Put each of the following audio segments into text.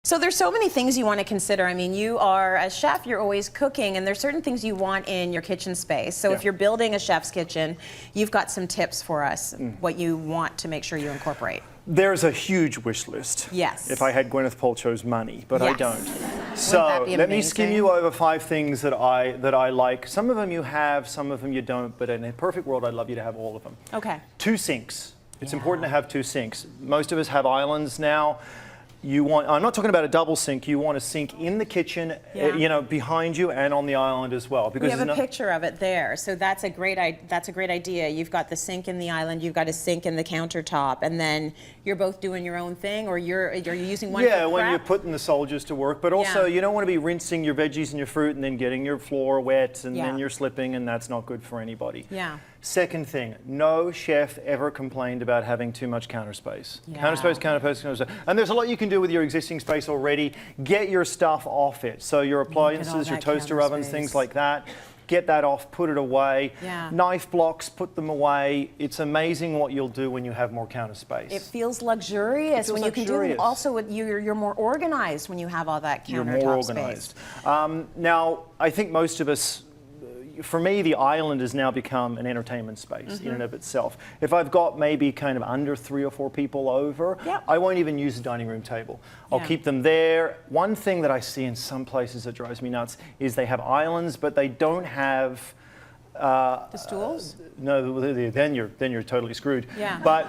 So there's so many things you want to consider. I mean, you are a chef, you're always cooking, and there's certain things you want in your kitchen space. So if you're building a chef's kitchen, you've got some tips for us, what you want to make sure you incorporate. There's a huge wish list. Yes. If I had Gwyneth Paltrow's money, but I don't. So let me skim you over 5 things that I like. Some of them you have, some of them you don't, but in a perfect world, I'd love you to have all of them. Okay. 2 sinks. It's important to have 2 sinks. Most of us have islands now. I'm not talking about a double sink. You want a sink in the kitchen, you know, behind you and on the island as well. Because we have a picture of it there, so that's a great idea. You've got the sink in the island, you've got a sink in the countertop, and then you're both doing your own thing, or are you using one? Yeah, for when prep? you're putting the soldiers to work, but also you don't want to be rinsing your veggies and your fruit and then getting your floor wet and then you're slipping, and that's not good for anybody. Yeah. Second thing, no chef ever complained about having too much counter space. Counter space, counter space. And there's a lot you can do with your existing space already. Get your stuff off it. So your appliances, your toaster ovens, things like that. Get that off, put it away. Knife blocks, put them away. It's amazing what you'll do when you have more counter space. It feels luxurious when you can do it. Also, you're more organized when you have all that countertop You're more organized. Now, I think most of us, for me, the island has now become an entertainment space in and of itself. If I've got maybe kind of under 3 or 4 people over, I won't even use the dining room table. I'll keep them there. One thing that I see in some places that drives me nuts is they have islands, but they don't have the stools? No, then you're totally screwed. But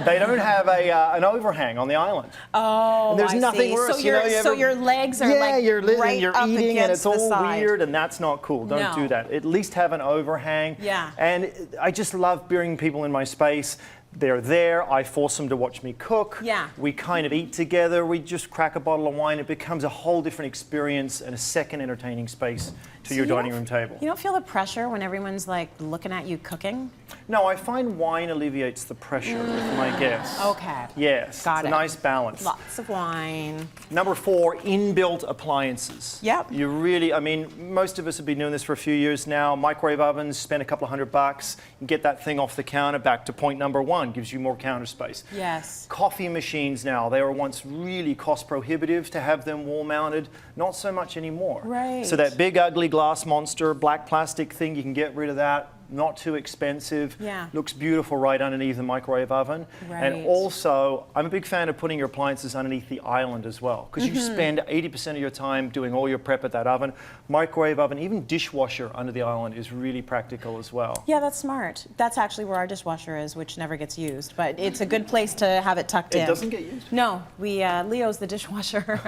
they don't have an overhang on the island. Oh, and there's nothing worse. So your legs are like you're right you're up eating and it's all side. weird, and that's not cool. Don't do that. At least have an overhang. And I just love bringing people in my space. They're there, I force them to watch me cook. We kind of eat together, we just crack a bottle of wine. It becomes a whole different experience and a second entertaining space to your dining room table. You don't feel the pressure when everyone's like looking at you cooking? No, I find wine alleviates the pressure with my guests. Okay. Yes, it's a nice balance. Lots of wine. Number 4, inbuilt appliances. You really, I mean, most of us have been doing this for a few years now. Microwave ovens, spend a couple of $100, you get that thing off the counter. Back to point number 1, gives you more counter space. Coffee machines now, they were once really cost prohibitive to have them wall mounted. Not so much anymore. So that big ugly glass monster, black plastic thing, you can get rid of that. Not too expensive. Looks beautiful right underneath the microwave oven. And also, I'm a big fan of putting your appliances underneath the island as well, because you spend 80% of your time doing all your prep at that oven. Microwave oven, even dishwasher under the island is really practical as well. Yeah, that's smart. That's actually where our dishwasher is, which never gets used, but it's a good place to have it tucked in. It doesn't get used? No, Leo's the dishwasher.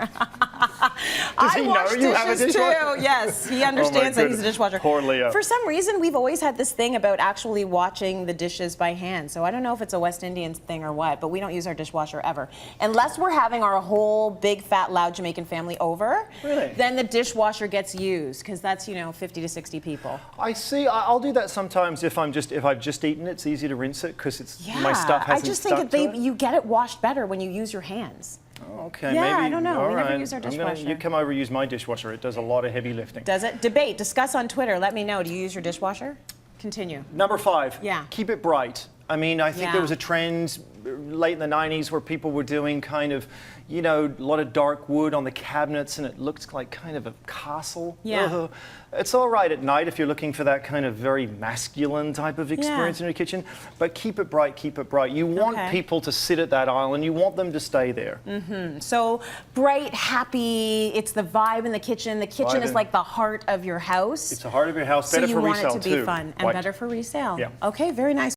Does he know you have a dishwasher? Too. Yes, he understands that he's a dishwasher. Poor Leo. For some reason, we've always had this thing about actually washing the dishes by hand. So I don't know if it's a West Indian thing or what, but we don't use our dishwasher ever. Unless we're having our whole big, fat, loud Jamaican family over, then the dishwasher gets used, because that's, 50 to 60 people. I see. I'll do that sometimes if I've just eaten it. It's easy to rinse it because my stuff hasn't I just think you get it washed better when you use your hands. Okay, yeah, maybe. I don't know. All we right. never use our dishwasher. You come over, use my dishwasher. It does a lot of heavy lifting. Does it? Debate. Discuss on Twitter. Let me know. Do you use your dishwasher? Continue. Number 5. Keep it bright. I mean, I think there was a trend late in the 90s where people were doing kind of, a lot of dark wood on the cabinets, and it looked like kind of a castle. It's all right at night if you're looking for that kind of very masculine type of experience in your kitchen, but keep it bright, keep it bright. You want people to sit at that island. You want them to stay there. So bright, happy, it's the vibe in the kitchen. The kitchen is like the heart of your house. It's the heart of your house, better for resale too. So you want it to be fun and better for resale. Okay, very nice.